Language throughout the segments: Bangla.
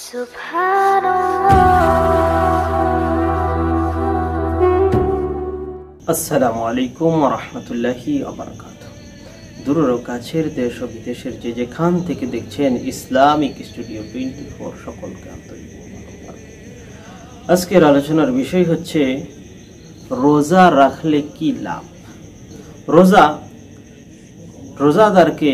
আসসালামু আলাইকুম ওয়া রাহমাতুল্লাহি ওয়া বারাকাতুহু। দূর ও কাছের দেশ ও বিদেশের যে যেখান থেকে দেখছেন ইসলামিক স্টুডিও 24 সকলকে আন্তরিক মোবারকবাদ। আজকের আলোচনার বিষয় হচ্ছে রোজা রাখলে কি লাভ। রোজাদারকে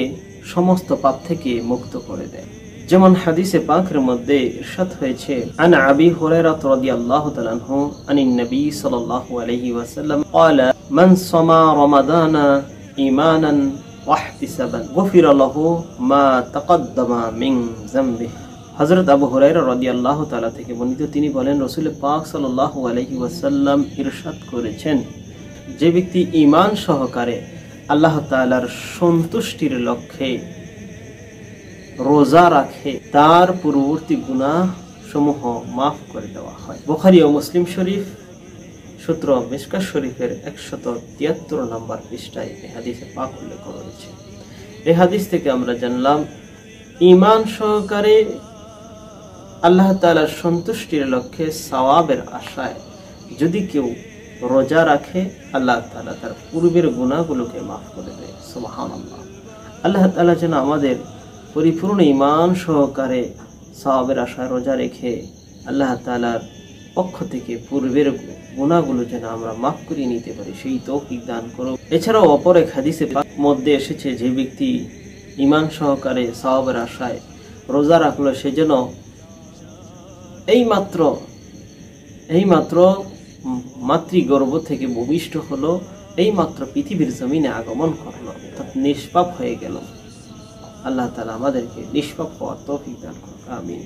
সমস্ত পাপ থেকে মুক্ত করে দেয়। যেমন হাদিসে পাকের মধ্যে ইরশাদ হয়েছে, আন আবি হুরায়রা রাদিয়াল্লাহু তাআলা আনহু আনিন নবী সাল্লাল্লাহু আলাইহি ওয়াসাল্লাম ক্বালা মান সামা রমাদানা ঈমানান ওয়া ইহতিসাবান গুফিরা লাহু মা তাকাদ্দামা মিন যামবিহি। হযরত আবু হুরায়রা রাদিয়াল্লাহু তাআলা থেকে বর্ণিত, তিনি বলেন, রাসূল পাক সাল্লাল্লাহু আলাইহি ওয়াসাল্লাম ইরশাদ করেছেন, যে ব্যক্তি ঈমান সহকারে আল্লাহ তাআলার সন্তুষ্টির লক্ষ্যে রোজা রাখে তার পূর্ববর্তী গুনাহ সমূহ মাফ করে দেওয়া হয়। বুখারী ও মুসলিম শরীফ সূত্র মিশকাত শরীফের 173 নম্বর পৃষ্ঠায় এই হাদিসে পাক উল্লেখ করা হয়েছে। এই হাদিস থেকে আমরা জানলাম, ঈমান সহকারে আল্লাহ তাআলার সন্তুষ্টির লক্ষ্যে সওয়াবের আশায় যদি কেউ রোজা রাখে, আল্লাহ তাআলা তার পূর্বের গুনাহগুলোকে মাফ করে দেয়। সুবহানাল্লাহ। আল্লাহ তাআলা যেন আমাদের পরিপূর্ণ ঈমান সহকারে সওয়াবের আশায় রোজা রেখে আল্লাহ তাআলার পক্ষ থেকে পূর্বের গুনাহগুলো যেন আমরা মাফ করে নিতে পারি, সেই তৌফিক দান করুন। এছাড়াও অপর এক হাদিসে মধ্যে এসেছে, যে ব্যক্তি ঈমান সহকারে সওয়াবের আশায় রোজা রাখলো, সে যেন এইমাত্র মাতৃগর্ভ থেকে ভূমিষ্ঠ হলো, এইমাত্র পৃথিবীর জমিনে আগমন করলো, অর্থাৎ নিষ্পাপ হয়ে গেল। আল্লাহ তাআলা আমাদেরকে নিষ্পাপ হওয়ার তৌফিক দান করুন। আমিন।